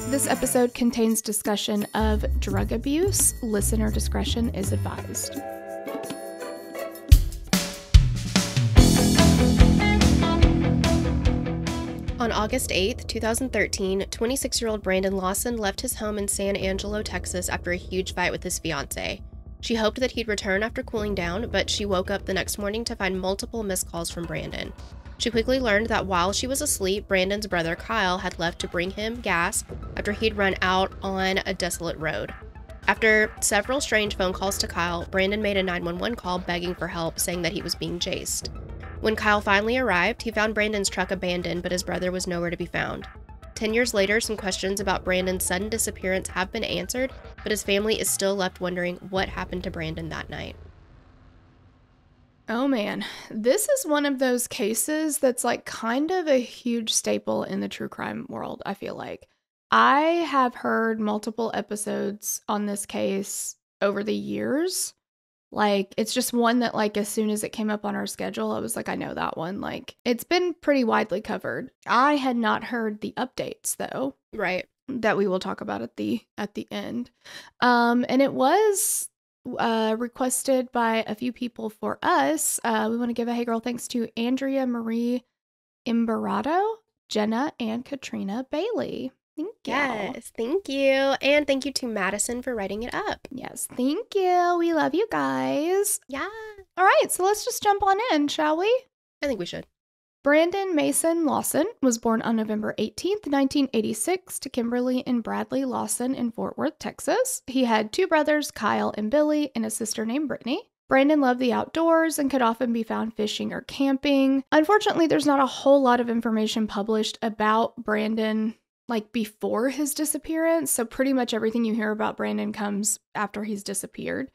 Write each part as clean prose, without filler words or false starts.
This episode contains discussion of drug abuse. Listener discretion is advised. On August 8th, 2013, 26-year-old Brandon Lawson left his home in San Angelo, Texas after a huge fight with his fiancé. She hoped that he'd return after cooling down, but she woke up the next morning to find multiple missed calls from Brandon. She quickly learned that while she was asleep, Brandon's brother Kyle had left to bring him gas after he'd run out on a desolate road. After several strange phone calls to Kyle, Brandon made a 911 call begging for help, saying that he was being chased. When Kyle finally arrived, he found Brandon's truck abandoned, but his brother was nowhere to be found. 10 years later, some questions about Brandon's sudden disappearance have been answered, but his family is still left wondering what happened to Brandon that night. Oh man, this is one of those cases that's like kind of a huge staple in the true crime world, I feel like. I have heard multiple episodes on this case over the years. Like, it's just one that, like, as soon as it came up on our schedule, I was like, I know that one. Like, it's been pretty widely covered. I had not heard the updates, though. Right. That we will talk about at the end. And it was requested by a few people for us. We want to give a hey girl thanks to Andrea Marie Imbarato, Jenna, and Katrina Bailey. Thank you. Yes, thank you. And thank you to Madison for writing it up. Yes, thank you. We love you guys. Yeah. All right, so let's just jump on in, shall we? I think we should. Brandon Mason Lawson was born on November 18th, 1986 to Kimberly and Bradley Lawson in Fort Worth, Texas. He had two brothers, Kyle and Billy, and a sister named Brittany. Brandon loved the outdoors and could often be found fishing or camping. Unfortunately, there's not a whole lot of information published about Brandon like before his disappearance. So pretty much everything you hear about Brandon comes after he's disappeared.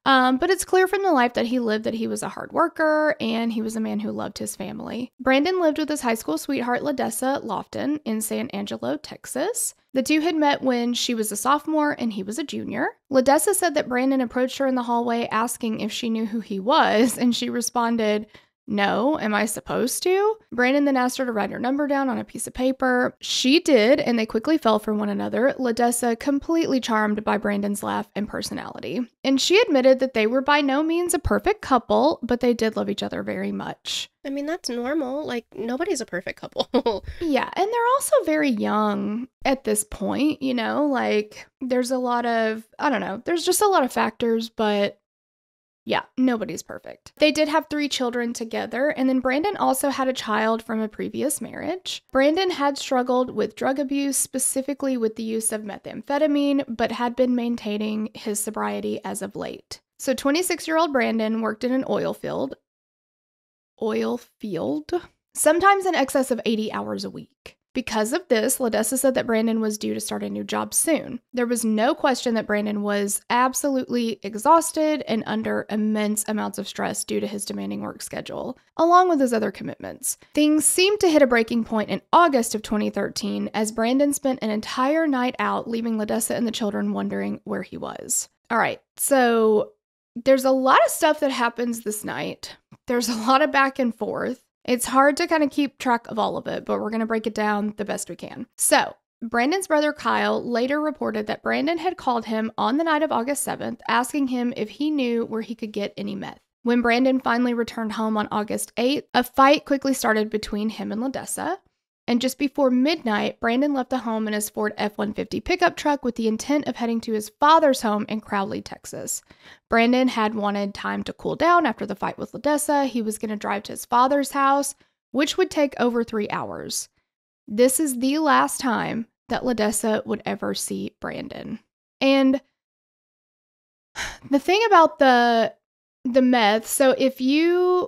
But it's clear from the life that he lived that he was a hard worker and he was a man who loved his family. Brandon lived with his high school sweetheart, Ladessa Lofton, in San Angelo, Texas. The two had met when she was a sophomore and he was a junior. Ladessa said that Brandon approached her in the hallway asking if she knew who he was, and she responded, "No, am I supposed to?" Brandon then asked her to write her number down on a piece of paper. She did, and they quickly fell for one another, Ladessa completely charmed by Brandon's laugh and personality. And she admitted that they were by no means a perfect couple, but they did love each other very much. I mean, that's normal. Like, nobody's a perfect couple. Yeah, and they're also very young at this point, you know? Like, there's a lot of, I don't know, there's just a lot of factors, but yeah, nobody's perfect. They did have 3 children together, and then Brandon also had a child from a previous marriage. Brandon had struggled with drug abuse, specifically with the use of methamphetamine, but had been maintaining his sobriety as of late. So 26-year-old Brandon worked in an oil field, sometimes in excess of 80 hours a week. Because of this, Ladessa said that Brandon was due to start a new job soon. There was no question that Brandon was absolutely exhausted and under immense amounts of stress due to his demanding work schedule, along with his other commitments. Things seemed to hit a breaking point in August of 2013 as Brandon spent an entire night out, leaving Ladessa and the children wondering where he was. All right, so there's a lot of stuff that happens this night. There's a lot of back and forth. It's hard to kind of keep track of all of it, but we're going to break it down the best we can. So, Brandon's brother Kyle later reported that Brandon had called him on the night of August 7th, asking him if he knew where he could get any meth. When Brandon finally returned home on August 8th, a fight quickly started between him and Ladessa. And just before midnight, Brandon left the home in his Ford F-150 pickup truck with the intent of heading to his father's home in Crowley, Texas. Brandon had wanted time to cool down after the fight with Ladessa. He was going to drive to his father's house, which would take over 3 hours. This is the last time that Ladessa would ever see Brandon. And the thing about the meth, so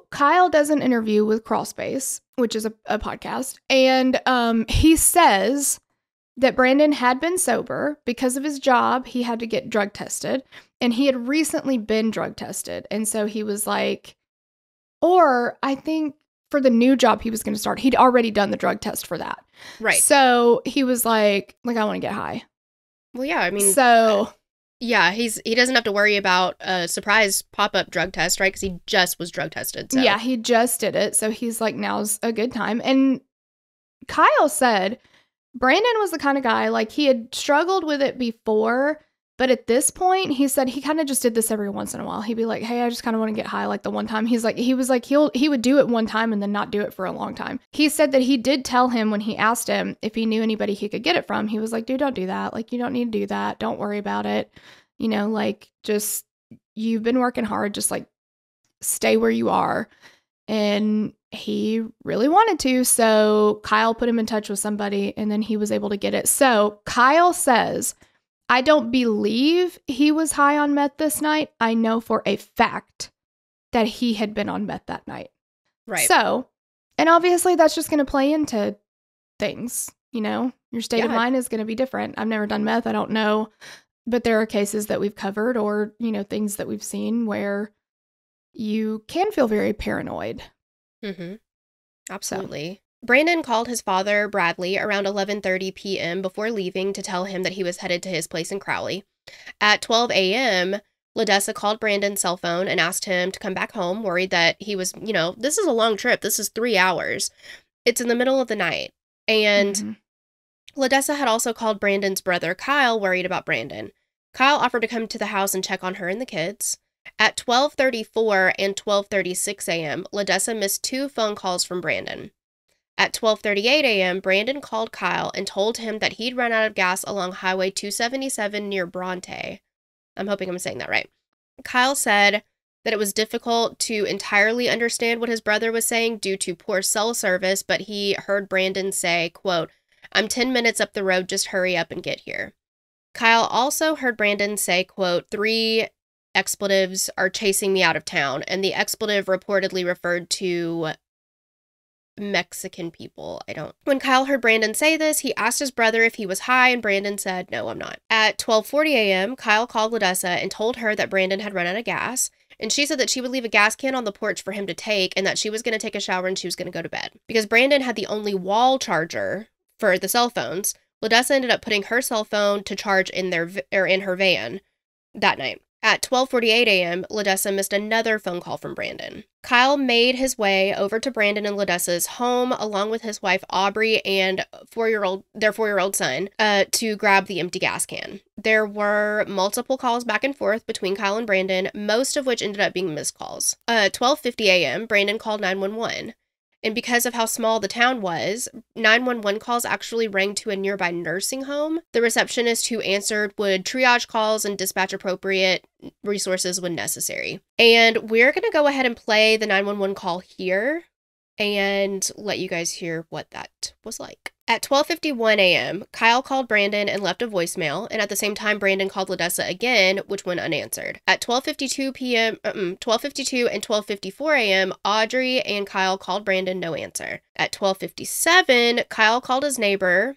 Kyle does an interview with Crawlspace, which is a podcast, and he says that Brandon had been sober because of his job. He had to get drug tested, and he had recently been drug tested. And so he was like, or I think for the new job he was going to start, he'd already done the drug test for that. Right. So he was like, I want to get high. Well, yeah, I mean, so yeah, he doesn't have to worry about a surprise pop-up drug test, right? Because he just was drug tested. So. Yeah, he just did it. So he's like, now's a good time. And Kyle said Brandon was the kind of guy, like, he had struggled with it before, but at this point, he said he kind of just did this every once in a while. He'd be like, hey, I just kind of want to get high, like the one time. He was like, he would do it one time and then not do it for a long time. He said that he did tell him when he asked him if he knew anybody he could get it from, he was like, dude, don't do that. Like, you don't need to do that. Don't worry about it. You know, like, just, you've been working hard, just like, stay where you are. And he really wanted to, so Kyle put him in touch with somebody, and then he was able to get it. So Kyle says, I don't believe he was high on meth this night. I know for a fact that he had been on meth that night. Right. So, and obviously that's just going to play into things, you know? Your state of mind is going to be different. I've never done meth. I don't know. But there are cases that we've covered, or, you know, things that we've seen where you can feel very paranoid. Mm-hmm. Absolutely. So. Brandon called his father, Bradley, around 11:30 p.m. before leaving to tell him that he was headed to his place in Crowley. At 12 a.m., LaDessa called Brandon's cell phone and asked him to come back home, worried that he was, you know, this is a long trip. This is 3 hours. It's in the middle of the night. And LaDessa had also called Brandon's brother, Kyle, worried about Brandon. Kyle offered to come to the house and check on her and the kids. At 12:34 and 12:36 a.m., LaDessa missed 2 phone calls from Brandon. At 12:38 a.m., Brandon called Kyle and told him that he'd run out of gas along Highway 277 near Bronte. I'm hoping I'm saying that right. Kyle said that it was difficult to entirely understand what his brother was saying due to poor cell service, but he heard Brandon say, quote, I'm 10 minutes up the road, just hurry up and get here. Kyle also heard Brandon say, quote, 3 expletives are chasing me out of town, and the expletive reportedly referred to Mexican people. When Kyle heard Brandon say this, he asked his brother if he was high, and Brandon said, no, I'm not. At 12:40 a.m., Kyle called LaDessa and told her that Brandon had run out of gas, and she said that she would leave a gas can on the porch for him to take, and that she was going to take a shower and she was going to go to bed. Because Brandon had the only wall charger for the cell phones, LaDessa ended up putting her cell phone to charge in her van that night. At 12:48 a.m., LaDessa missed another phone call from Brandon. Kyle made his way over to Brandon and LaDessa's home along with his wife Aubrey and their 4-year-old son to grab the empty gas can. There were multiple calls back and forth between Kyle and Brandon, most of which ended up being missed calls. 12:50 a.m., Brandon called 911. And because of how small the town was, 911 calls actually rang to a nearby nursing home. The receptionist who answered would triage calls and dispatch appropriate resources when necessary. And we're going to go ahead and play the 911 call here and let you guys hear what that was like. At 12:51 a.m., Kyle called Brandon and left a voicemail, and at the same time, Brandon called LaDessa again, which went unanswered. At 12:52 and 12:54 a.m., Audrey and Kyle called Brandon, no answer. At 12:57, Brandon called his neighbor,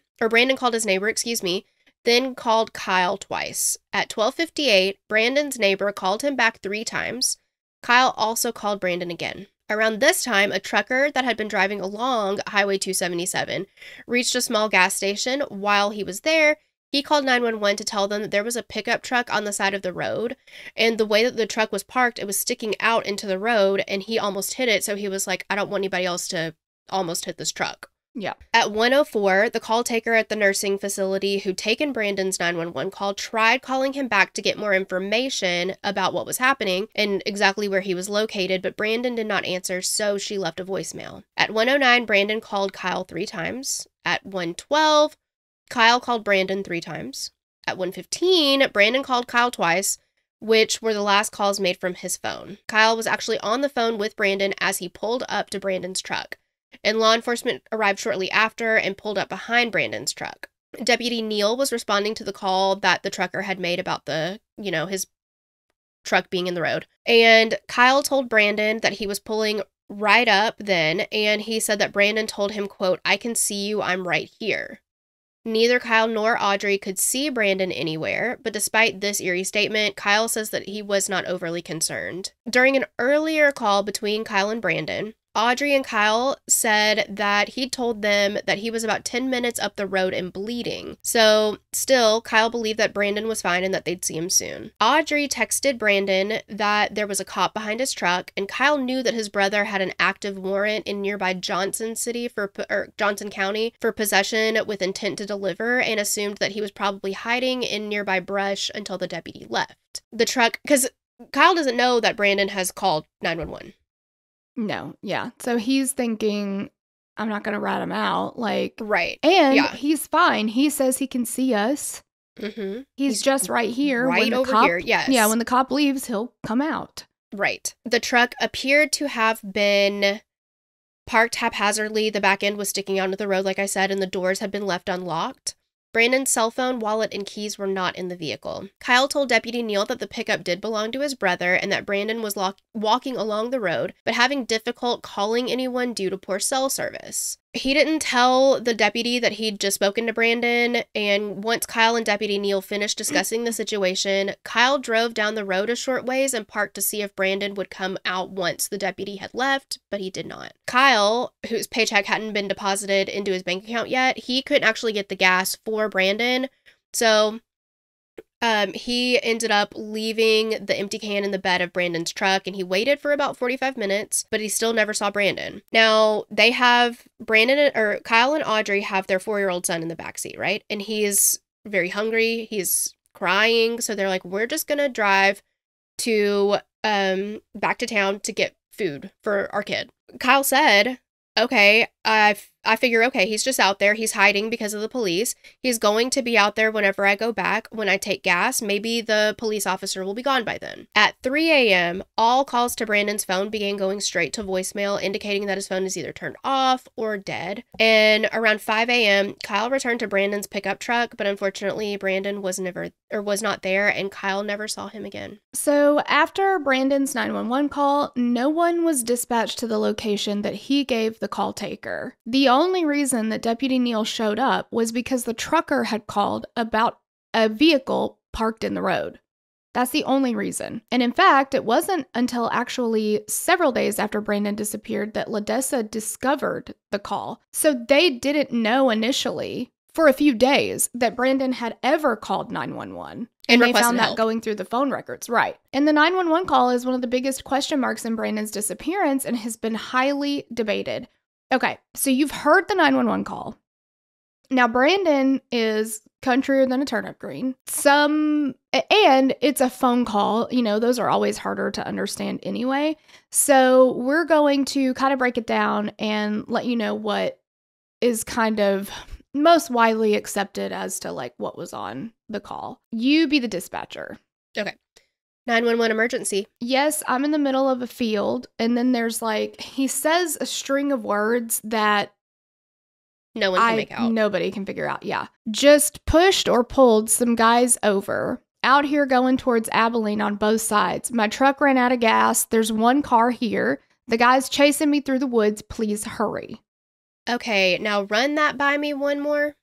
then called Kyle twice. At 12:58, Brandon's neighbor called him back 3 times. Kyle also called Brandon again. Around this time, a trucker that had been driving along Highway 277 reached a small gas station. While he was there, he called 911 to tell them that there was a pickup truck on the side of the road, and the way that the truck was parked, it was sticking out into the road, and he almost hit it, so he was like, I don't want anybody else to almost hit this truck. Yeah. At 1:04, the call taker at the nursing facility who'd taken Brandon's 911 call tried calling him back to get more information about what was happening and exactly where he was located, but Brandon did not answer, so she left a voicemail. At 1:09, Brandon called Kyle 3 times. At 1:12, Kyle called Brandon 3 times. At 1:15, Brandon called Kyle twice, which were the last calls made from his phone. Kyle was actually on the phone with Brandon as he pulled up to Brandon's truck, and law enforcement arrived shortly after and pulled up behind Brandon's truck. Deputy Neal was responding to the call that the trucker had made about his truck being in the road. And Kyle told Brandon that he was pulling right up then, and he said that Brandon told him, quote, I can see you, I'm right here. Neither Kyle nor Audrey could see Brandon anywhere, but despite this eerie statement, Kyle says that he was not overly concerned. During an earlier call between Kyle and Brandon, Audrey and Kyle said that he told them that he was about 10 minutes up the road and bleeding. So still, Kyle believed that Brandon was fine and that they'd see him soon. Audrey texted Brandon that there was a cop behind his truck, and Kyle knew that his brother had an active warrant in nearby Johnson County for possession with intent to deliver, and assumed that he was probably hiding in nearby brush until the deputy left. The truck, because Kyle doesn't know that Brandon has called 911. No, yeah. So he's thinking, I'm not going to rat him out. Like, right. And he's fine. He says he can see us. Mm-hmm. He's just right here. Right over here, yes. Yeah, when the cop leaves, he'll come out. Right. The truck appeared to have been parked haphazardly. The back end was sticking out into the road, like I said, and the doors had been left unlocked. Brandon's cell phone, wallet, and keys were not in the vehicle. Kyle told Deputy Neal that the pickup did belong to his brother and that Brandon was walking along the road, but having difficult calling anyone due to poor cell service. He didn't tell the deputy that he'd just spoken to Brandon, and once Kyle and Deputy Neal finished discussing the situation, Kyle drove down the road a short ways and parked to see if Brandon would come out once the deputy had left, but he did not. Kyle, whose paycheck hadn't been deposited into his bank account yet, he couldn't actually get the gas for Brandon, so he ended up leaving the empty can in the bed of Brandon's truck, and he waited for about 45 minutes, but he still never saw Brandon. Now, they have Kyle and Audrey have their 4-year-old son in the backseat, right? And he's very hungry. He's crying. So they're like, we're just going to drive to, back to town to get food for our kid. Kyle said, okay, I figure, okay, he's just out there. He's hiding because of the police. He's going to be out there whenever I go back. When I take gas, maybe the police officer will be gone by then. At 3 a.m., all calls to Brandon's phone began going straight to voicemail, indicating that his phone is either turned off or dead. And around 5 a.m., Kyle returned to Brandon's pickup truck, but unfortunately, Brandon was not there, and Kyle never saw him again. So after Brandon's 911 call, no one was dispatched to the location that he gave the call taker. The only reason that Deputy Neal showed up was because the trucker had called about a vehicle parked in the road. That's the only reason. And in fact, it wasn't until actually several days after Brandon disappeared that LaDessa discovered the call. So they didn't know initially for a few days that Brandon had ever called 911. And they found that going through the phone records. Right. And the 911 call is one of the biggest question marks in Brandon's disappearance and has been highly debated. Okay, so you've heard the 911 call. Now, Brandon is countryer than a turnip green. And it's a phone call. You know, those are always harder to understand anyway. So we're going to kind of break it down and let you know what is kind of most widely accepted as to like what was on the call. You be the dispatcher. Okay. 911 emergency. Yes, I'm in the middle of a field, and then there's like, he says a string of words that no one can make out. Nobody can figure out, yeah. Just pushed or pulled some guys over. Out here going towards Abilene on both sides. My truck ran out of gas. There's one car here. The guy's chasing me through the woods. Please hurry. Okay, now run that by me one more.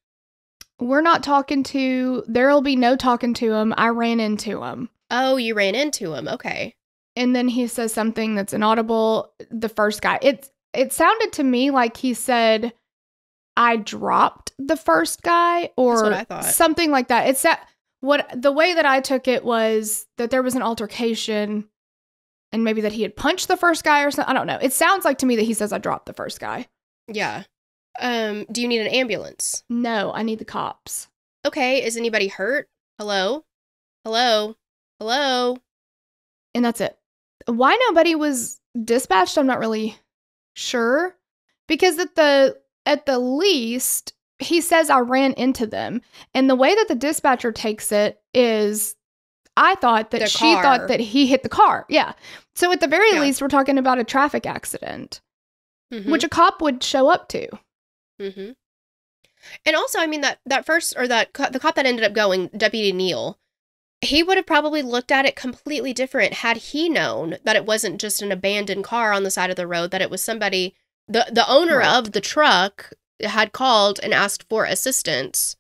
There'll be no talking to him. I ran into him. Oh, you ran into him. Okay. And then he says something that's inaudible. The first guy. It sounded to me like he said, I dropped the first guy or that's what I thought. Something like that. The way that I took it was that there was an altercation and maybe that he had punched the first guy or something. I don't know. It sounds like to me that he says I dropped the first guy. Yeah. Do you need an ambulance? No, I need the cops. Okay. Is anybody hurt? Hello? Hello? Hello? And that's it. Why nobody was dispatched, I'm not really sure. Because at the least, he says I ran into them. And the way that the dispatcher takes it is, I thought that she thought that he hit the car. Yeah. So at the very least, we're talking about a traffic accident, which a cop would show up to. Mm-hmm. And also, I mean, the cop that ended up going, Deputy Neal, he would have probably looked at it completely different had he known that it wasn't just an abandoned car on the side of the road, that it was somebody, the owner of the truck had called and asked for assistance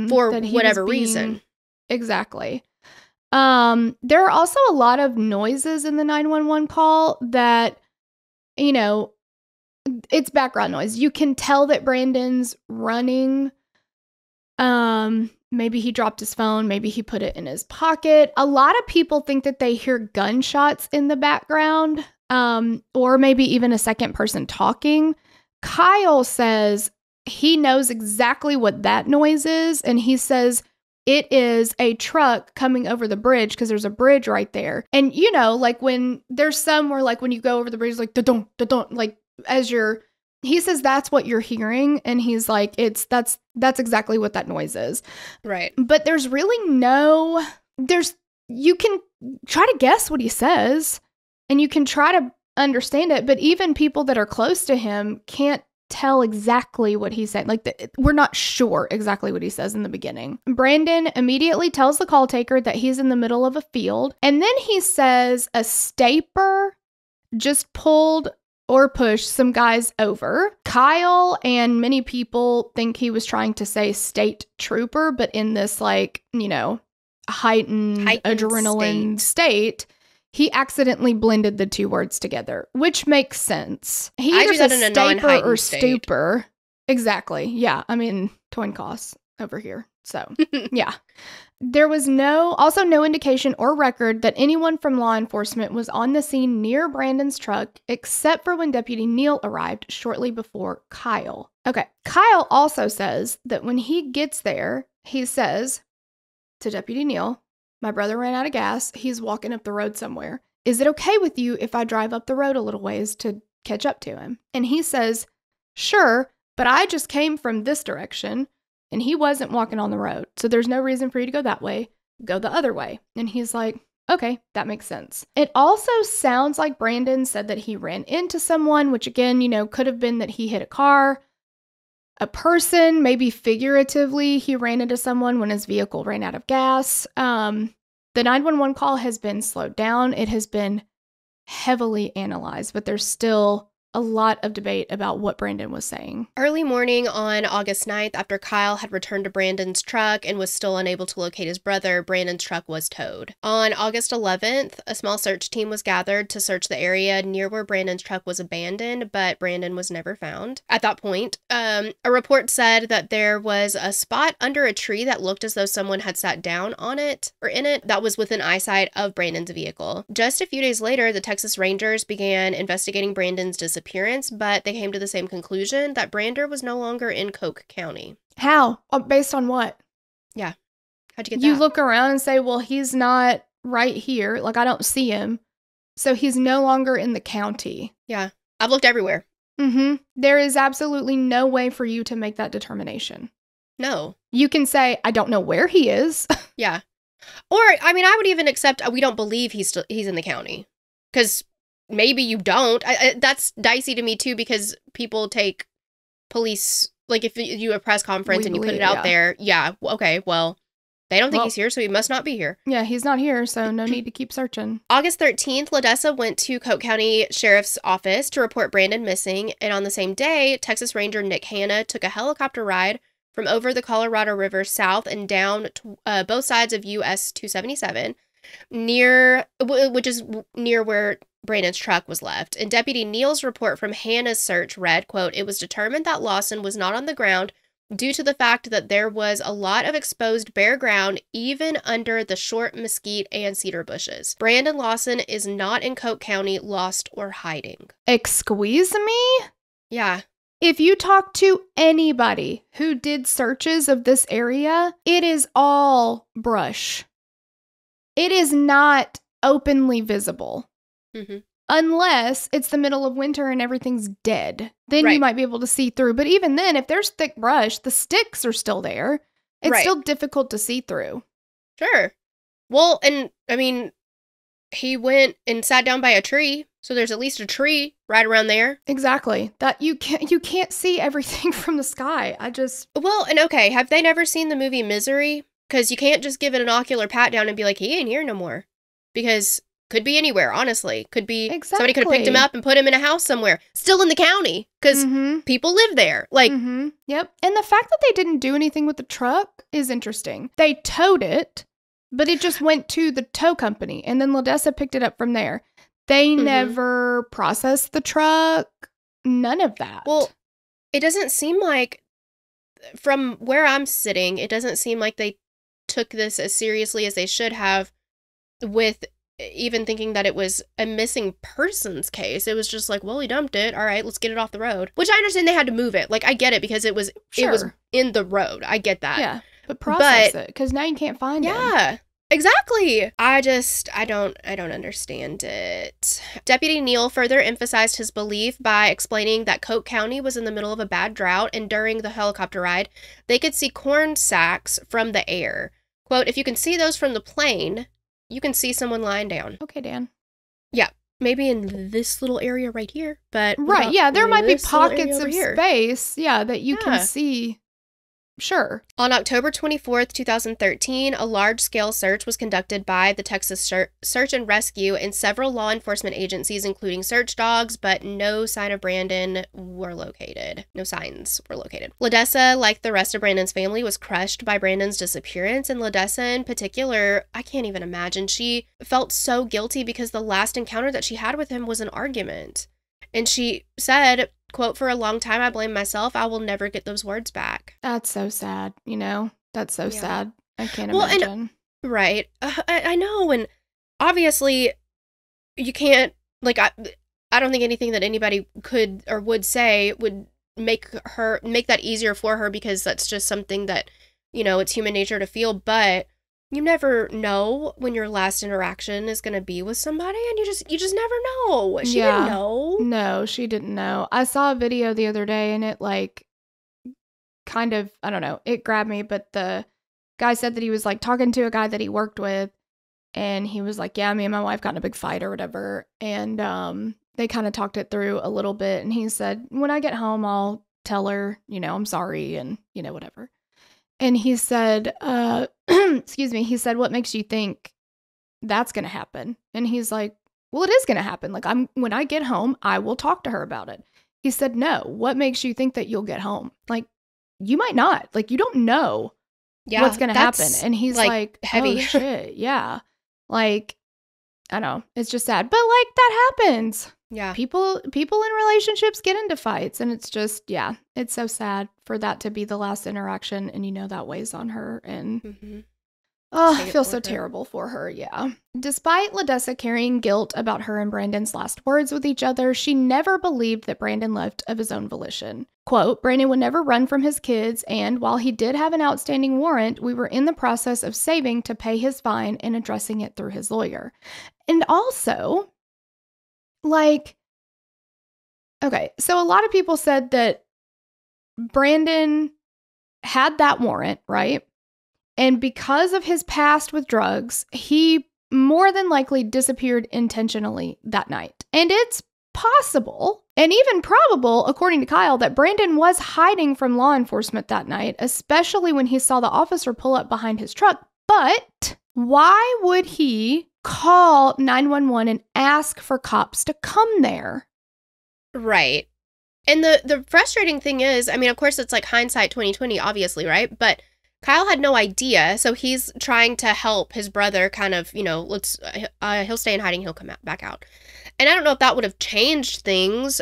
for whatever reason. Exactly. There are also a lot of noises in the 911 call that, you know, It's background noise. You can tell that Brandon's running. Maybe he dropped his phone. Maybe he put it in his pocket. A lot of people think that they hear gunshots in the background, or maybe even a second person talking. Kyle says he knows exactly what that noise is, and he says it is a truck coming over the bridge because there's a bridge right there. And you know, like when there's some where like when you go over the bridge, like da-dun, da-dun, like as you're, he says that's what you're hearing, and he's like, that's exactly what that noise is. Right. But there's really you can try to guess what he says, and you can try to understand it, but even people that are close to him can't tell exactly what he said. Like, we're not sure exactly what he says in the beginning. Brandon immediately tells the call taker that he's in the middle of a field, and then he says a staper just pulled or pushed some guys over. Kyle and many people think he was trying to say state trooper, but in this, like, you know, heightened adrenaline state, he accidentally blended the two words together, which makes sense. He either says staper or stupor. Exactly. Yeah. I mean, coin costs over here. So, yeah. There was also no indication or record that anyone from law enforcement was on the scene near Brandon's truck, except for when Deputy Neal arrived shortly before Kyle. Okay. Kyle also says that when he gets there, he says to Deputy Neal, "My brother ran out of gas. He's walking up the road somewhere. Is it okay with you if I drive up the road a little ways to catch up to him?" And he says, "Sure, but I just came from this direction and he wasn't walking on the road. So there's no reason for you to go that way. Go the other way." And he's like, "Okay, that makes sense." It also sounds like Brandon said that he ran into someone, which again, you know, could have been that he hit a car, a person, maybe figuratively, he ran into someone when his vehicle ran out of gas. The 911 call has been slowed down. It has been heavily analyzed, but there's still a lot of debate about what Brandon was saying. Early morning on August 9th, after Kyle had returned to Brandon's truck and was still unable to locate his brother, Brandon's truck was towed. On August 11th, a small search team was gathered to search the area near where Brandon's truck was abandoned, but Brandon was never found. At that point, a report said that there was a spot under a tree that looked as though someone had sat down on it, or in it, that was within eyesight of Brandon's vehicle. Just a few days later, the Texas Rangers began investigating Brandon's disappearance, but they came to the same conclusion, that Brander was no longer in Coke County. How? Based on what? Yeah. How'd you get that? You look around and say, well, he's not right here. Like, I don't see him. So he's no longer in the county. Yeah. I've looked everywhere. Mm-hmm. There is absolutely no way for you to make that determination. No. You can say, I don't know where he is. Yeah. Or, I mean, I would even accept we don't believe he's in the county. Because maybe you don't. That's dicey to me, too, because people take police, like if you do a press conference and you put it out there, yeah, okay, well, they don't think he's here, so he must not be here. Yeah, he's not here, so no need to keep searching. August 13th, Ledessa went to Coke County Sheriff's Office to report Brandon missing, and on the same day, Texas Ranger Nick Hanna took a helicopter ride from over the Colorado River south and down to, both sides of US 277, which is near where Brandon's truck was left. And Deputy Neal's report from Hannah's search read, quote, "It was determined that Lawson was not on the ground due to the fact that there was a lot of exposed bare ground even under the short mesquite and cedar bushes. Brandon Lawson is not in Coke County, lost or hiding." Excuse me? Yeah. If you talk to anybody who did searches of this area, it is all brush. It is not openly visible. Mm-hmm. Unless it's the middle of winter and everything's dead. Then you might be able to see through. But even then, if there's thick brush, the sticks are still there. It's still difficult to see through. Sure. Well, and I mean, he went and sat down by a tree. So there's at least a tree right around there. Exactly. That you can't see everything from the sky. Well, and okay, have they never seen the movie Misery? Because you can't just give it an ocular pat down and be like, he ain't here no more. Because could be anywhere, honestly. Could be somebody could have picked him up and put him in a house somewhere. Still in the county. Because people live there. Like, Yep. And the fact that they didn't do anything with the truck is interesting. They towed it, but it just went to the tow company. And then Ledessa picked it up from there. They never processed the truck. none of that. Well, it doesn't seem like, from where I'm sitting, it doesn't seem like they took this as seriously as they should have, with even thinking that it was a missing persons case. It was just like, well, he dumped it. All right, let's get it off the road. Which I understand they had to move it. Like, I get it, because it was in the road. I get that. Yeah, but process it, because now you can't find him. Yeah. Exactly. I don't understand it. Deputy Neal further emphasized his belief by explaining that Coke County was in the middle of a bad drought, and during the helicopter ride, they could see corn sacks from the air. Quote, if you can see those from the plane, you can see someone lying down. Okay, Dan. Yeah. Maybe in this little area right here, but... Right, yeah, there might be pockets of space, that you can see. Sure. On October 24th, 2013, a large-scale search was conducted by the Texas Search and Rescue and several law enforcement agencies, including search dogs, but no sign of Brandon were located. No signs were located. LaDessa, like the rest of Brandon's family, was crushed by Brandon's disappearance, and LaDessa in particular, I can't even imagine. She felt so guilty because the last encounter that she had with him was an argument. And she said, quote, for a long time, I blame myself. I will never get those words back. That's so sad, That's so sad. I can't imagine. And, right. I know. And obviously, you can't, like, I don't think anything that anybody could or would say would make that easier for her, because that's just something that, it's human nature to feel. But you never know when your last interaction is going to be with somebody, and you just never know. She didn't know. No, she didn't know. I saw a video the other day, and it, like, kind of, I don't know, it grabbed me, but the guy said that he was, like, talking to a guy that he worked with, and he was like, yeah, me and my wife got in a big fight or whatever, and they kind of talked it through a little bit, and he said, when I get home, I'll tell her, I'm sorry, and, whatever. And he said, excuse me, he said, what makes you think that's going to happen? And he's like, well, it is going to happen. Like, when I get home, I will talk to her about it. He said, no, what makes you think that you'll get home? Like, you might not. Like, you don't know what's going to happen. And he's like heavy. Oh, shit. Yeah. Like, I know. It's just sad. But, like, that happens. Yeah. People in relationships get into fights, and it's just, it's so sad for that to be the last interaction, and that weighs on her, and I feel so terrible for her, Despite LaDessa carrying guilt about her and Brandon's last words with each other, she never believed that Brandon left of his own volition. Quote, Brandon would never run from his kids, and while he did have an outstanding warrant, we were in the process of saving to pay his fine and addressing it through his lawyer. And also, like, okay, so a lot of people said that Brandon had that warrant, right? And because of his past with drugs, he more than likely disappeared intentionally that night. And it's possible, and even probable, according to Kyle, that Brandon was hiding from law enforcement that night, especially when he saw the officer pull up behind his truck. But why would he call 911 and ask for cops to come there? Right. And the frustrating thing is, I mean, of course, it's like hindsight 2020, obviously, right? But Kyle had no idea, so he's trying to help his brother kind of, he'll stay in hiding, he'll come back out. And I don't know if that would have changed things.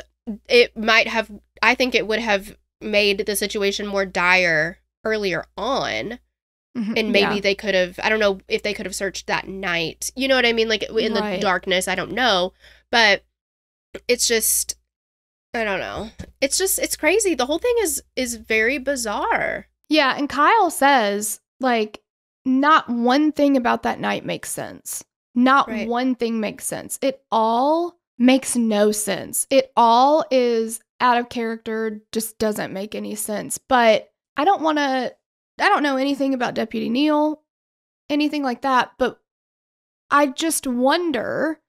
It might have, I think it would have made the situation more dire earlier on. And maybe they could have, I don't know if they could have searched that night. You know what I mean? Like in the darkness, I don't know. But it's just, I don't know. It's crazy. The whole thing is very bizarre. Yeah, and Kyle says, like, not one thing about that night makes sense. Not one thing makes sense. It all makes no sense. It all is out of character, just doesn't make any sense. But I don't know anything about Deputy Neal, anything like that, but I just wonder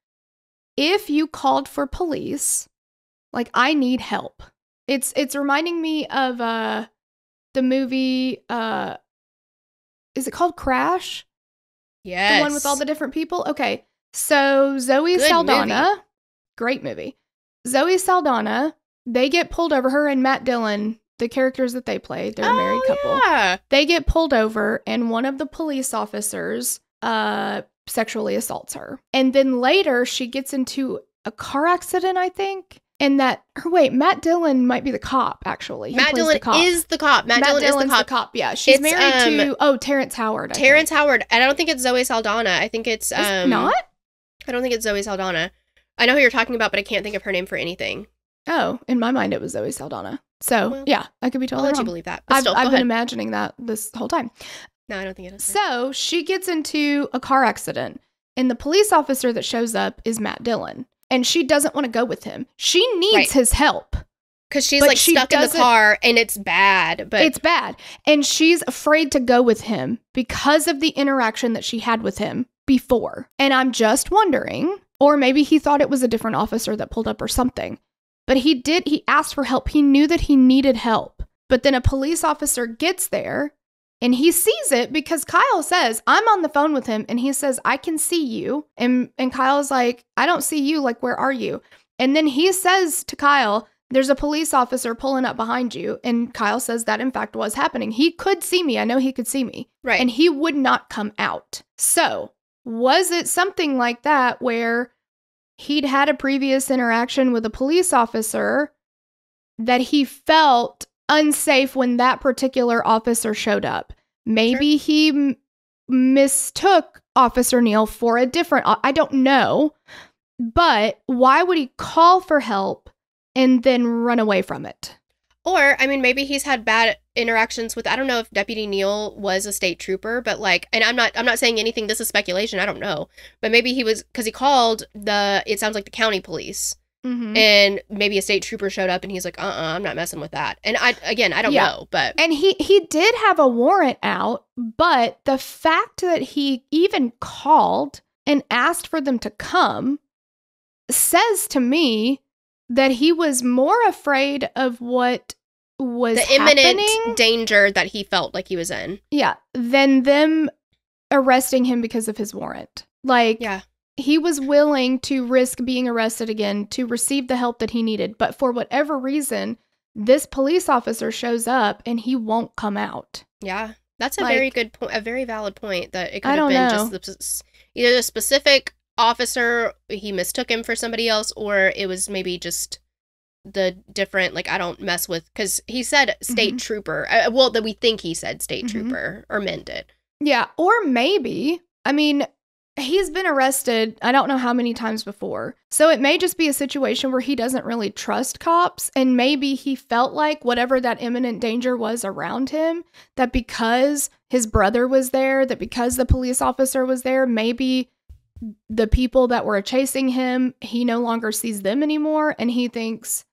if you called for police, like, I need help. It's reminding me of the movie, is it called Crash? Yes. The one with all the different people? Okay. So Zoe Saldana, great movie. Zoe Saldana, they get pulled over, her and Matt Dillon, the characters that they play, they're a married couple. Yeah. They get pulled over, and one of the police officers sexually assaults her. And then later, she gets into a car accident, I think. And that, wait, Matt Dillon might be the cop, actually. Matt Dillon is the cop. Matt Dillon is the cop. Yeah. She's married to, Terrence Howard. Terrence Howard. And I don't think it's Zoe Saldana. I think it's... not? I don't think it's Zoe Saldana. I know who you're talking about, but I can't think of her name for anything. Oh, in my mind, it was Zoe Saldana. So, well, yeah, I could be totally wrong. I'll let you believe that. But I've been imagining that this whole time. No, I don't think it is. So, she gets into a car accident, and the police officer that shows up is Matt Dillon. And she doesn't want to go with him. She needs his help. Because she's like stuck in the car, and it's bad. But it's bad. And she's afraid to go with him because of the interaction that she had with him before. And I'm just wondering, or maybe he thought it was a different officer that pulled up or something. But he asked for help. He knew that he needed help. But then a police officer gets there and he sees it because Kyle says, I'm on the phone with him. And he says, I can see you. And Kyle's like, I don't see you. Like, where are you? And then he says to Kyle, there's a police officer pulling up behind you. And Kyle says that, in fact, was happening. He could see me. I know he could see me. Right. And he would not come out. So was it something like that where he'd had a previous interaction with a police officer that he felt unsafe when that particular officer showed up? Maybe he mistook Officer Neal for a different, I don't know. But why would he call for help and then run away from it? Or, I mean, maybe he's had bad interactions with, I don't know if Deputy Neal was a state trooper, but like, and I'm not saying anything, this is speculation, I don't know. But maybe he was, because he called it sounds like the county police. Mm-hmm. And maybe a state trooper showed up and he's like, I'm not messing with that. And I don't know, but. And he did have a warrant out, but the fact that he even called and asked for them to come says to me that he was more afraid of what was the imminent danger that he felt like he was in. Yeah, than them arresting him because of his warrant. Like, yeah. He was willing to risk being arrested again to receive the help that he needed. But for whatever reason, this police officer shows up and he won't come out. Yeah, that's a very good point, a very valid point that it could have been just either the specific officer, he mistook him for somebody else, or it was maybe just the different, like, I don't mess with, because he said state trooper. Well, that we think he said state trooper or meant it. Yeah, or maybe, I mean, he's been arrested, I don't know how many times before. So it may just be a situation where he doesn't really trust cops. And maybe he felt like whatever that imminent danger was around him, that because his brother was there, that because the police officer was there, maybe the people that were chasing him, he no longer sees them anymore. And he thinks,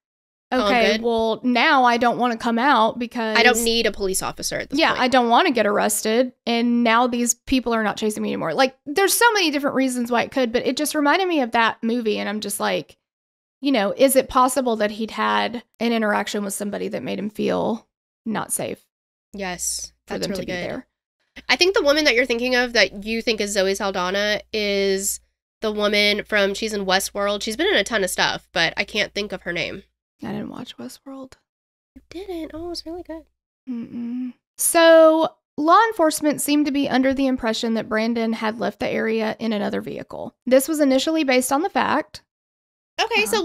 okay, well, now I don't want to come out because I don't need a police officer at this point. I don't want to get arrested. And now these people are not chasing me anymore. Like, there's so many different reasons why it could, but it just reminded me of that movie. And I'm just like, you know, is it possible that he'd had an interaction with somebody that made him feel not safe? Yes, that's for them really to be good. There. I think the woman that you're thinking of that you think is Zoe Saldana is the woman from, she's in Westworld. She's been in a ton of stuff, but I can't think of her name. I didn't watch Westworld. You didn't? Oh, it was really good. Mm-mm. So, law enforcement seemed to be under the impression that Brandon had left the area in another vehicle. This was initially based on the fact. Okay, so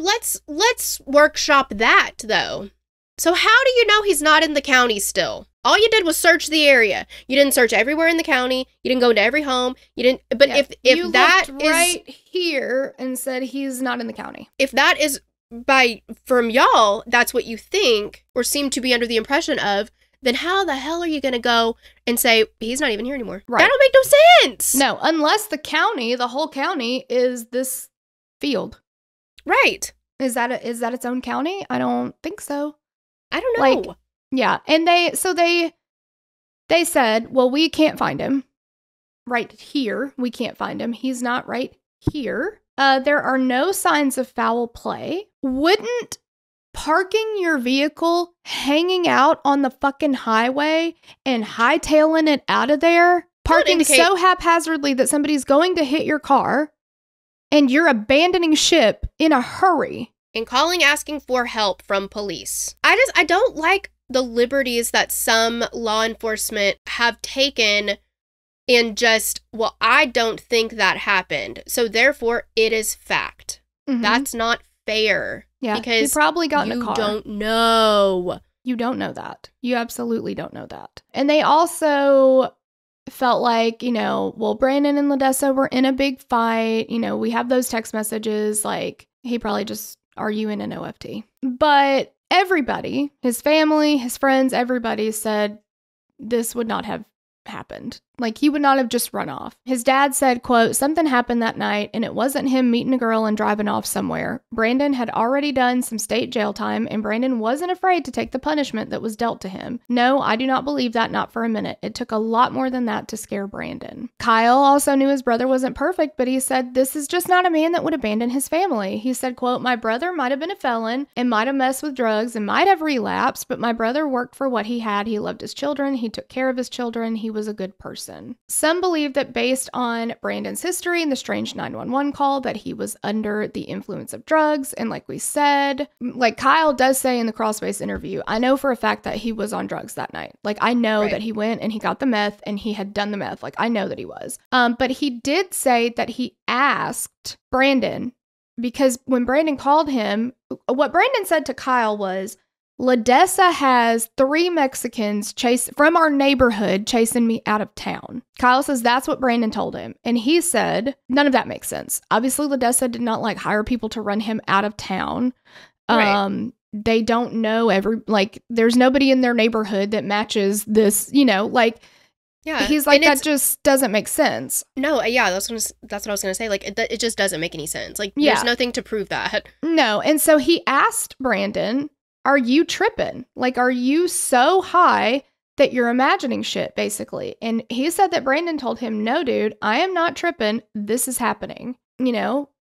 let's workshop that, though. So how do you know he's not in the county still? All you did was search the area. You didn't search everywhere in the county. You didn't go into every home. You didn't. But if you that looked right here and said he's not in the county. If that is from y'all, that's what you think or seem to be under the impression of, then how the hell are you going to go and say he's not even here anymore? Right. That don't make no sense. No, unless the whole county is this field. Right. Is that its own county? I don't think so. I don't know. Like, yeah, and they said, well, we can't find him right here. We can't find him. He's not right here. There are no signs of foul play. Wouldn't parking your vehicle, hanging out on the fucking highway and hightailing it out of there, parking so haphazardly that somebody's going to hit your car and you're abandoning ship in a hurry. And asking for help from police. I don't like the liberties that some law enforcement have taken in just, well, I don't think that happened, so therefore it is fact. Mm-hmm. That's not fair. Yeah, because he probably got in a car. You don't know. You don't know that. You absolutely don't know that. And they also felt like, well, Brandon and Ledessa were in a big fight. We have those text messages. Like, he probably just, are you in an OFT? But everybody, his family, his friends, everybody said this would not have happened. Like, he would not have just run off. His dad said, quote, something happened that night and it wasn't him meeting a girl and driving off somewhere. Brandon had already done some state jail time and Brandon wasn't afraid to take the punishment that was dealt to him. No, I do not believe that, not for a minute. It took a lot more than that to scare Brandon. Kyle also knew his brother wasn't perfect, but he said, this is just not a man that would abandon his family. He said, quote, my brother might have been a felon and might have messed with drugs and might have relapsed, but my brother worked for what he had. He loved his children. He took care of his children. He was a good person. Some believe that based on Brandon's history and the strange 911 call that he was under the influence of drugs. And like we said, like Kyle does say in the Crawlspace interview, I know for a fact that he was on drugs that night. Like I know that he went and he got the meth and he had done the meth. Like I know that he was. But he did say that he asked Brandon, because when Brandon called him, what Brandon said to Kyle was, Ledessa has 3 Mexicans from our neighborhood chasing me out of town. Kyle says that's what Brandon told him. And he said, none of that makes sense. Obviously, Ledessa did not hire people to run him out of town. Right. They don't know there's nobody in their neighborhood that matches this, yeah. He's like, that just doesn't make sense. No, yeah, that's what I was going to say. Like, it just doesn't make any sense. Like, there's nothing to prove that. No. And so he asked Brandon, are you tripping? Like, are you so high that you're imagining shit, basically? And he said that Brandon told him, no, dude, I am not tripping. This is happening.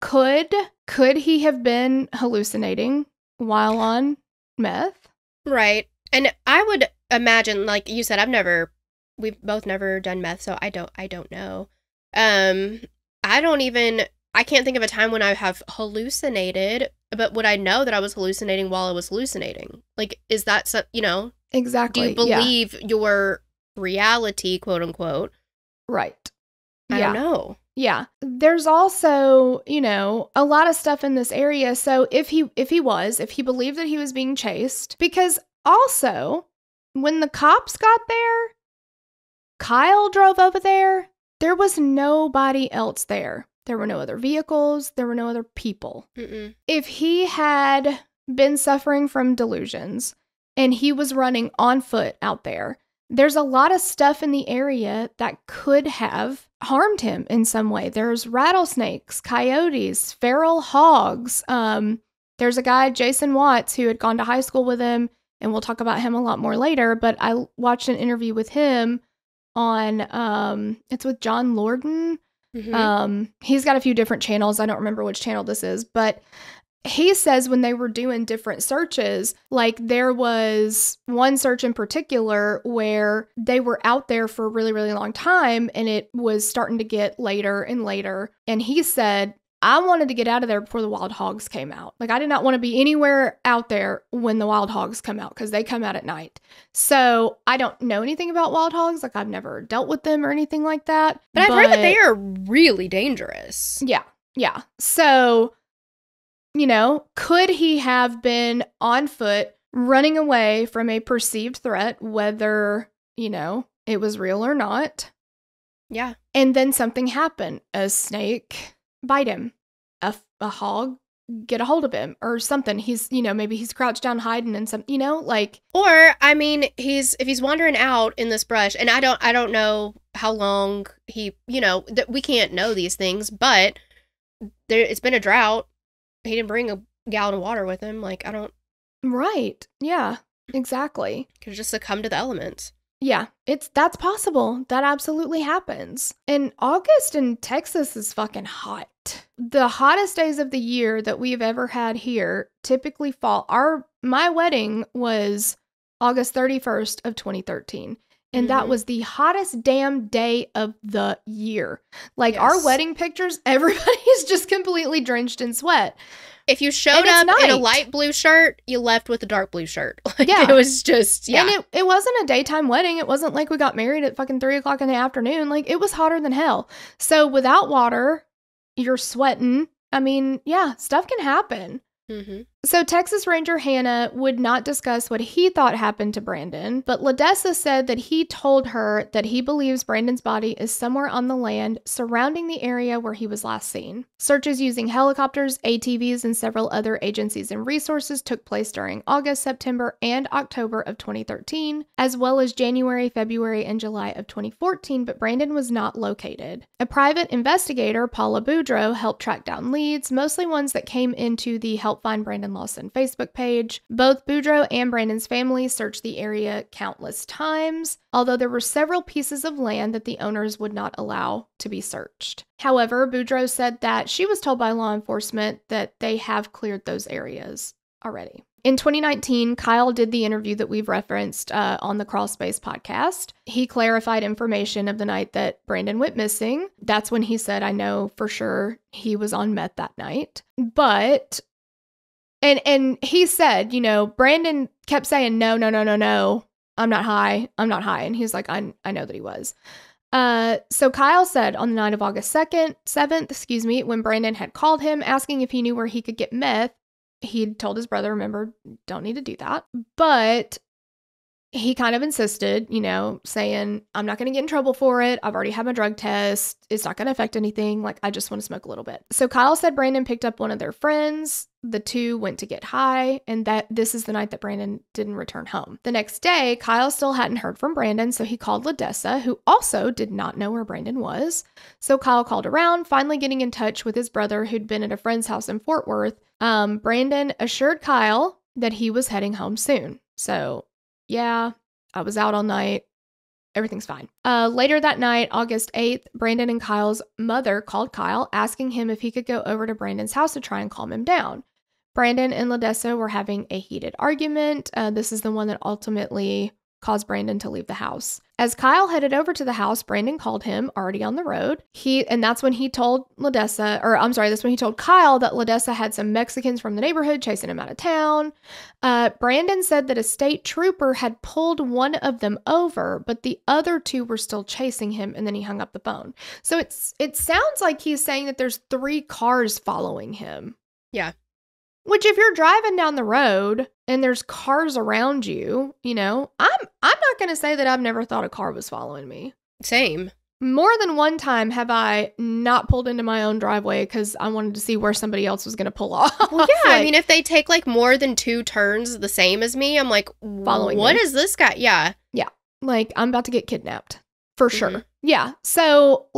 Could he have been hallucinating while on meth? Right. And I would imagine, like you said, we've both never done meth, so I don't know. I can't think of a time when I have hallucinated, but would I know that I was hallucinating while I was hallucinating? Like, is that, Exactly. Do you believe your reality, quote unquote? Right. I don't know. Yeah. There's also, a lot of stuff in this area. So if he believed that he was being chased, because also when the cops got there, Kyle drove over there, there was nobody else there. There were no other vehicles. There were no other people. Mm-mm. If he had been suffering from delusions and he was running on foot out there, there's a lot of stuff in the area that could have harmed him in some way. There's rattlesnakes, coyotes, feral hogs. There's a guy, Jason Watts, who had gone to high school with him, and we'll talk about him a lot more later, but I watched an interview with him on, it's with John Lorden. Mm-hmm. He's got a few different channels. I don't remember which channel this is, but he says when they were doing different searches, like there was one search in particular where they were out there for a really, really long time and it was starting to get later and later. And he said, I wanted to get out of there before the wild hogs came out. Like I did not want to be anywhere out there when the wild hogs come out because they come out at night. So I don't know anything about wild hogs. Like I've never dealt with them or anything like that. But I've heard that they are really dangerous. Yeah. Yeah. So, could he have been on foot running away from a perceived threat, whether, it was real or not? Yeah. And then something happened. A snake bite him, a hog get a hold of him or something. He's, maybe he's crouched down hiding and some, or I mean, if he's wandering out in this brush, and I don't know how long he, that we can't know these things, but it's been a drought. He didn't bring a gallon of water with him. Like, I don't. Right. Yeah, exactly. Could just succumb to the elements. Yeah, that's possible. That absolutely happens. And August in Texas is fucking hot. The hottest days of the year that we've ever had here typically fall. My wedding was August 31st of 2013. And that was the hottest damn day of the year. Like our wedding pictures, everybody's just completely drenched in sweat. If you showed up in a light blue shirt, you left with a dark blue shirt. Like, yeah. It was just, yeah. And it wasn't a daytime wedding. It wasn't like we got married at fucking 3:00 in the afternoon. Like, it was hotter than hell. So without water, you're sweating. I mean, yeah, stuff can happen. Mm-hmm. So Texas Ranger Hannah would not discuss what he thought happened to Brandon, but Ledessa said that he told her that he believes Brandon's body is somewhere on the land surrounding the area where he was last seen. Searches using helicopters, ATVs, and several other agencies and resources took place during August, September, and October of 2013, as well as January, February, and July of 2014, but Brandon was not located. A private investigator, Paula Boudreaux, helped track down leads, mostly ones that came into the Help Find Brandon Lawson Facebook page. Both Boudreaux and Brandon's family searched the area countless times, although there were several pieces of land that the owners would not allow to be searched. However, Boudreaux said that she was told by law enforcement that they have cleared those areas already. In 2019, Kyle did the interview that we've referenced on the Crawl Space podcast. He clarified information of the night that Brandon went missing. That's when he said, I know for sure he was on meth that night. But And he said, Brandon kept saying, no, I'm not high. And he's like, I know that he was. So Kyle said on the night of August 7th, when Brandon had called him asking if he knew where he could get meth, he'd told his brother, remember, don't need to do that. But he kind of insisted, saying, I'm not going to get in trouble for it. I've already had my drug test. It's not going to affect anything. Like, I just want to smoke a little bit. So Kyle said Brandon picked up one of their friends. The two went to get high, and that this is the night that Brandon didn't return home. The next day, Kyle still hadn't heard from Brandon, so he called Ledessa, who also did not know where Brandon was. So Kyle called around, finally getting in touch with his brother who'd been at a friend's house in Fort Worth. Brandon assured Kyle that he was heading home soon. So yeah, I was out all night. Everything's fine. Later that night, August 8th, Brandon and Kyle's mother called Kyle, asking him if he could go over to Brandon's house to try and calm him down. Brandon and Ledessa were having a heated argument. This is the one that ultimately caused Brandon to leave the house. As Kyle headed over to the house, Brandon called him, already on the road. That's when he told that's when he told Kyle that Ledessa had some Mexicans from the neighborhood chasing him out of town. Brandon said that a state trooper had pulled one of them over, but the other two were still chasing him, and then he hung up the phone. So it sounds like he's saying that there's 3 cars following him. Yeah. Which, if you're driving down the road and there's cars around you, I'm not going to say that I've never thought a car was following me. Same. More than one time have I not pulled into my own driveway because I wanted to see where somebody else was going to pull off. Well, yeah. I mean, if they take like more than 2 turns the same as me, I'm like, following what me. Is this guy? Yeah. Yeah. Like, I'm about to get kidnapped. For sure. Yeah. So,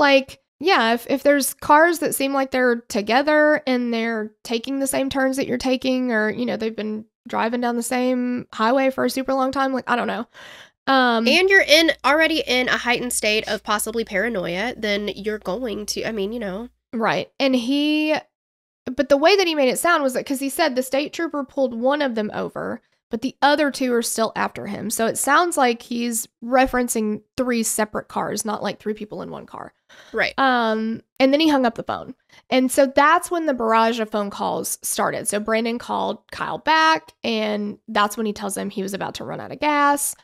yeah, if there's cars that seem like they're together and they're taking the same turns that you're taking, or, they've been driving down the same highway for a super long time, I don't know. And you're already in a heightened state of possibly paranoia, then you're going to, Right. But the way that he made it sound was that because he said the state trooper pulled one of them over, but the other 2 are still after him. So it sounds like he's referencing 3 separate cars, not like 3 people in one car. Right. And then he hung up the phone. And so that's when the barrage of phone calls started. So Brandon called Kyle back, and that's when he tells him he was about to run out of gas.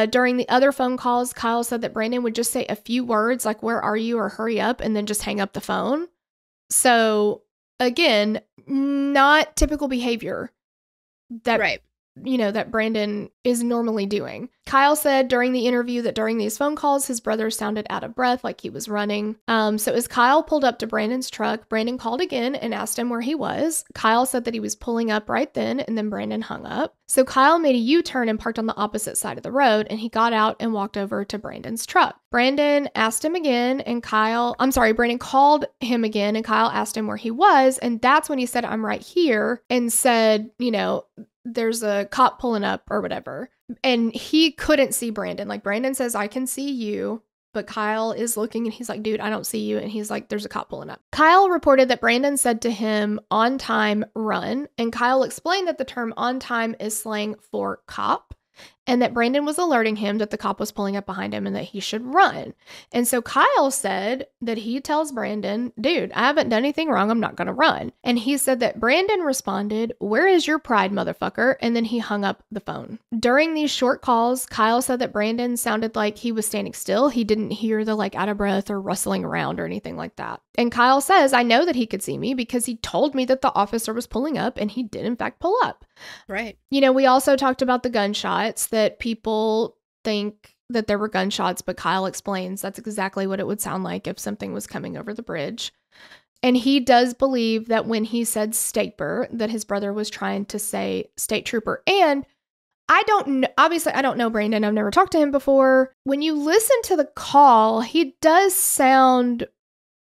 During the other phone calls, Kyle said that Brandon would just say a few words like, "Where are you?" or "Hurry up," and then just hang up the phone. So again, not typical behavior that right. That Brandon is normally doing. Kyle said during the interview that during these phone calls, his brother sounded out of breath, like he was running. So as Kyle pulled up to Brandon's truck, Brandon called again and asked him where he was. Kyle said that he was pulling up right then, and then Brandon hung up. So Kyle made a U-turn and parked on the opposite side of the road, and he got out and walked over to Brandon's truck. Brandon asked him again, and Brandon called him again, and Kyle asked him where he was, and that's when he said, "I'm right here," and said, there's a cop pulling up or whatever. And he couldn't see Brandon. Like, Brandon says, "I can see you," but Kyle is looking and he's like, "Dude, I don't see you." And he's like, "There's a cop pulling up." Kyle reported that Brandon said to him, "On time, run." And Kyle explained that the term "on time" is slang for cop. and that Brandon was alerting him that the cop was pulling up behind him and that he should run. And so Kyle said that he tells Brandon, dude, I haven't done anything wrong. I'm not going to run. And he said that Brandon responded, where is your pride, motherfucker? And then he hung up the phone. During these short calls, Kyle said that Brandon sounded like he was standing still. He didn't hear the like out of breath or rustling around or anything like that. And Kyle says, I know that he could see me because he told me that the officer was pulling up, and he did in fact pull up. Right. You know, we also talked about the gunshots, that people think that there were gunshots, but Kyle explains that's exactly what it would sound like if something was coming over the bridge. And he does believe that when he said staper, that his brother was trying to say state trooper. And I don't know, obviously I don't know Brandon. I've never talked to him before. When you listen to the call, he does sound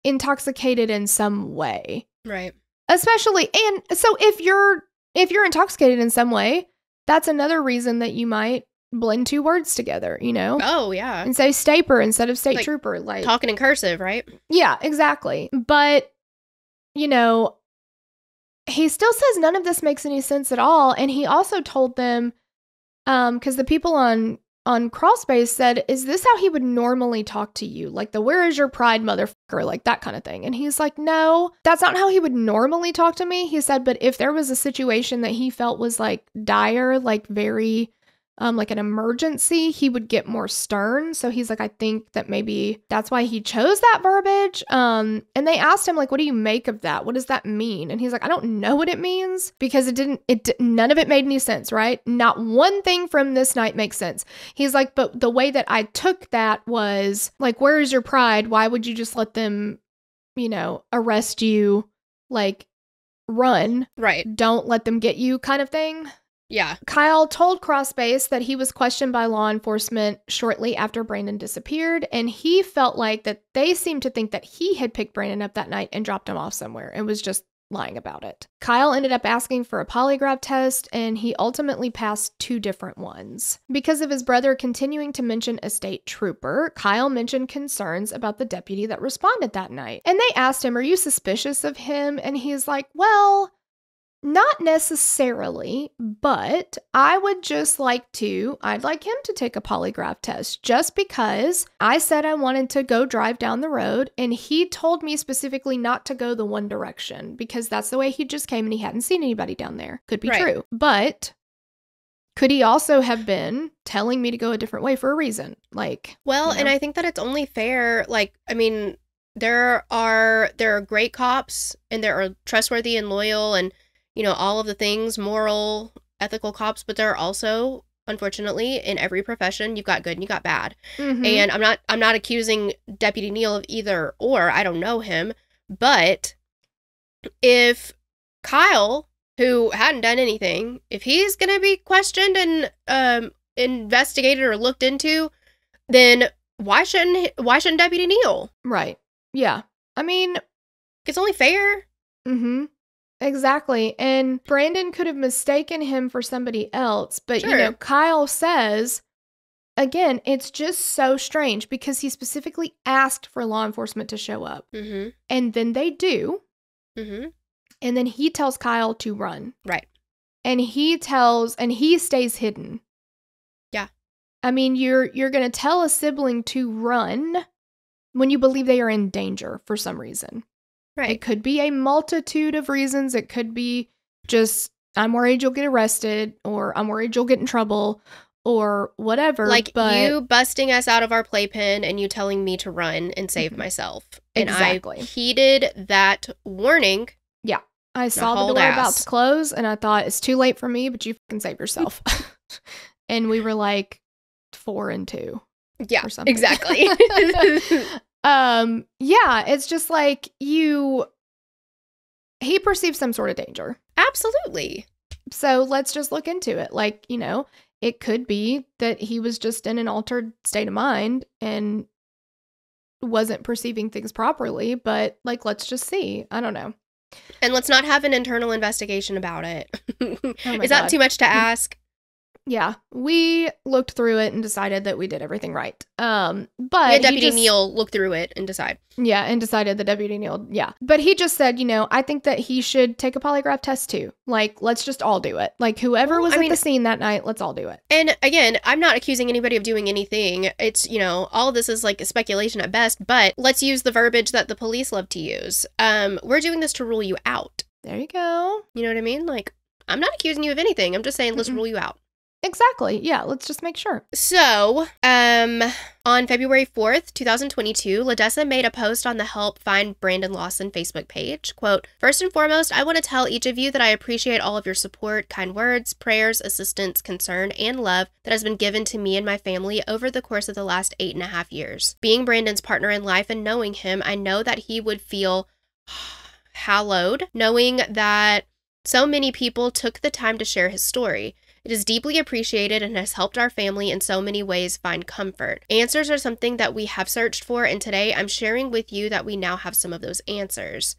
intoxicated in some way. Right. Especially, and so if you're intoxicated in some way, that's another reason that you might blend two words together, you know? Oh, yeah. And say staper instead of state trooper. Like talking in cursive, right? Yeah, exactly. But, you know, he still says none of this makes any sense at all. And he also told them, because the people on Crawlspace said, is this how he would normally talk to you? Like the where is your pride, motherfucker? Like that kind of thing. And he's like, no, that's not how he would normally talk to me. He said, but if there was a situation that he felt was like dire, like very like an emergency, he would get more stern. So he's like, I think that maybe that's why he chose that verbiage. And they asked him, like, what do you make of that? What does that mean? And he's like, I don't know what it means, because none of it made any sense, right? Not one thing from this night makes sense. He's like, but the way that I took that was like, where is your pride? Why would you just let them, you know, arrest you? Like, run. Right. Don't let them get you kind of thing. Yeah. Kyle told Crossbase that he was questioned by law enforcement shortly after Brandon disappeared, and he felt like that they seemed to think that he had picked Brandon up that night and dropped him off somewhere and was just lying about it. Kyle ended up asking for a polygraph test, and he ultimately passed 2 different ones. Because of his brother continuing to mention a state trooper, Kyle mentioned concerns about the deputy that responded that night. And they asked him, are you suspicious of him? And he's like, well, not necessarily, but I'd like him to take a polygraph test just because I said I wanted to go drive down the road, and he told me specifically not to go the one direction because that's the way he just came and he hadn't seen anybody down there. Could be true. But could he also have been telling me to go a different way for a reason? Like, well, you know? And I think that it's only fair, like, I mean, there are great cops and there are trustworthy and loyal and, you know, all of the things, moral, ethical cops, but there are also, unfortunately, in every profession, you've got good and you got bad. Mm-hmm. And I'm not accusing Deputy Neal of either or. I don't know him. But if Kyle, who hadn't done anything, if he's going to be questioned and investigated or looked into, then why shouldn't Deputy Neal? Right. Yeah. I mean, it's only fair. Mm-hmm. Exactly. And Brandon could have mistaken him for somebody else. But, sure. You know, Kyle says, again, it's just so strange because he specifically asked for law enforcement to show up. Mm-hmm. And then they do. Mm-hmm. And then he tells Kyle to run. Right. And he stays hidden. Yeah. I mean, you're going to tell a sibling to run when you believe they are in danger for some reason. Right. It could be a multitude of reasons. It could be just, I'm worried you'll get arrested, or I'm worried you'll get in trouble, or whatever. Like you busting us out of our playpen and you telling me to run and save myself. And exactly. I heeded that warning. Yeah. I saw the door about to close and I thought, it's too late for me, but you can save yourself. And we were like 4 and 2. Yeah, or something. Exactly. Yeah, it's just like he perceives some sort of danger. Absolutely. So let's just look into it. Like, you know, it could be that he was just in an altered state of mind and wasn't perceiving things properly, but like, let's just see. I don't know. And let's not have an internal investigation about it. Oh Is that too much to ask? Yeah, we looked through it and decided that we did everything right. But we had Deputy Neal look through it and decide. Yeah, and decided that Deputy Neal, yeah. But he just said, I think that he should take a polygraph test too. Like, let's just all do it. Like, whoever was at the scene that night, let's all do it. And again, I'm not accusing anybody of doing anything. It's, all of this is like speculation at best, but let's use the verbiage that the police love to use. We're doing this to rule you out. There you go. You know what I mean? Like, I'm not accusing you of anything. I'm just saying, let's rule you out. Exactly. Yeah, let's just make sure. So, on February 4th, 2022, LaDessa made a post on the Help Find Brandon Lawson Facebook page. Quote, "First and foremost, I want to tell each of you that I appreciate all of your support, kind words, prayers, assistance, concern, and love that has been given to me and my family over the course of the last 8.5 years. Being Brandon's partner in life and knowing him, I know that he would feel hallowed knowing that so many people took the time to share his story. It is deeply appreciated and has helped our family in so many ways find comfort. Answers are something that we have searched for, and today I'm sharing with you that we now have some of those answers.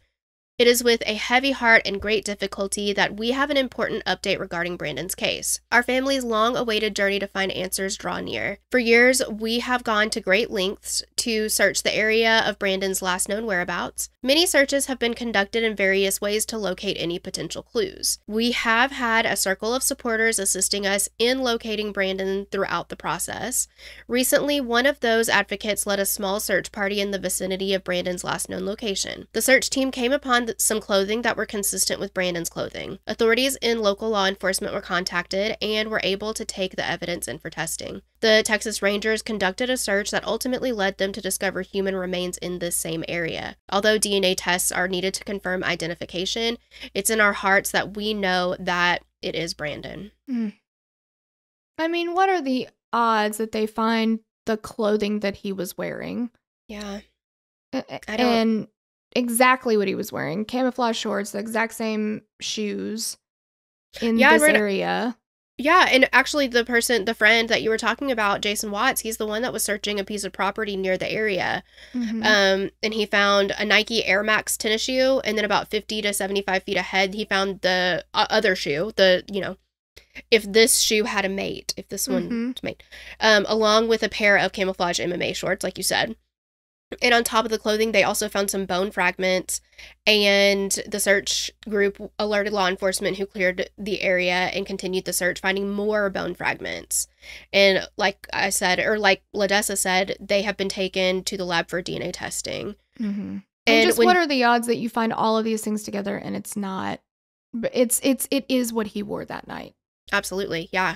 It is with a heavy heart and great difficulty that we have an important update regarding Brandon's case. Our family's long-awaited journey to find answers draw near. For years, we have gone to great lengths to search the area of Brandon's last known whereabouts. Many searches have been conducted in various ways to locate any potential clues. We have had a circle of supporters assisting us in locating Brandon throughout the process. Recently, one of those advocates led a small search party in the vicinity of Brandon's last known location. The search team came upon some clothing that were consistent with Brandon's clothing. Authorities in local law enforcement were contacted and were able to take the evidence in for testing. The Texas Rangers conducted a search that ultimately led them to discover human remains in this same area. Although DNA tests are needed to confirm identification, it's in our hearts that we know that it is Brandon. I mean, what are the odds that they find the clothing that he was wearing? Yeah. And exactly what he was wearing. Camouflage shorts, the exact same shoes in this area. Yeah, and actually the friend that you were talking about, Jason Watts, he's the one that was searching a piece of property near the area. And he found a Nike Air Max tennis shoe, and then about 50 to 75 feet ahead, he found the other shoe, if this shoe had a mate, if this one was mate, along with a pair of camouflage MMA shorts, like you said. And on top of the clothing, they also found some bone fragments, and the search group alerted law enforcement, who cleared the area and continued the search, finding more bone fragments. And like I said, or like LaDessa said, they have been taken to the lab for DNA testing. And what are the odds that you find all of these things together and it's not, it is what he wore that night? Absolutely, yeah.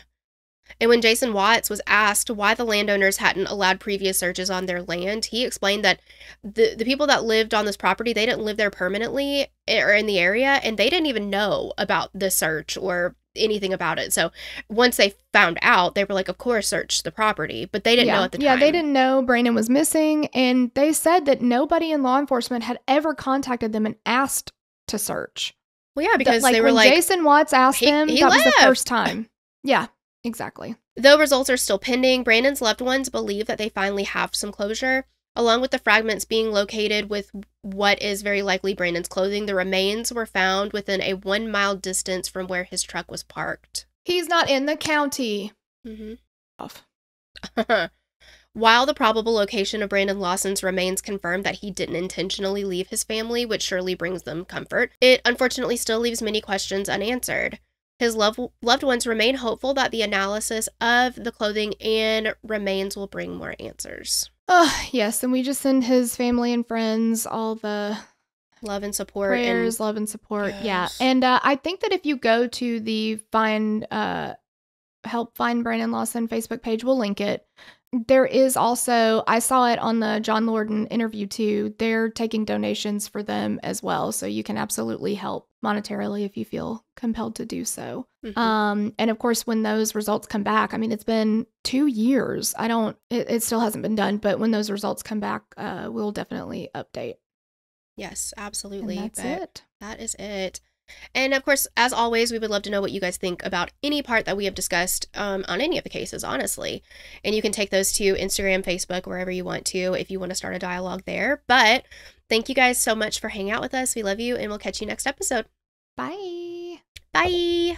And when Jason Watts was asked why the landowners hadn't allowed previous searches on their land, he explained that the people that lived on this property, they didn't live there permanently or in the area, and they didn't even know about the search or anything about it. So once they found out, they were like, of course, search the property, but they didn't know at the time. Yeah, they didn't know Brandon was missing, and they said that nobody in law enforcement had ever contacted them and asked to search. Well, yeah, because they were when like, Jason Watts asked them, that was the first time. Yeah. Exactly. Though results are still pending, Brandon's loved ones believe that they finally have some closure. Along with the fragments being located with what is very likely Brandon's clothing, the remains were found within a 1-mile distance from where his truck was parked. He's not in the county. Off. While the probable location of Brandon Lawson's remains confirmed that he didn't intentionally leave his family, which surely brings them comfort, it unfortunately still leaves many questions unanswered. His loved ones remain hopeful that the analysis of the clothing and remains will bring more answers. Yes, and we just send his family and friends all the love and support. Prayers, love and support, yes. Yeah. And I think that if you go to the Help Find Brandon Lawson Facebook page, we'll link it. There is also, I saw it on the John Lorden interview too, they're taking donations for them as well. So you can absolutely help monetarily if you feel compelled to do so. And of course, when those results come back, I mean, it's been 2 years. It still hasn't been done, but when those results come back, we'll definitely update. Yes, absolutely. And that's it. That is it. And of course, as always, we would love to know what you guys think about any part that we have discussed on any of the cases, honestly. And you can take those to Instagram, Facebook, wherever you want to, if you want to start a dialogue there. But thank you guys so much for hanging out with us. We love you, and we'll catch you next episode. Bye. Bye.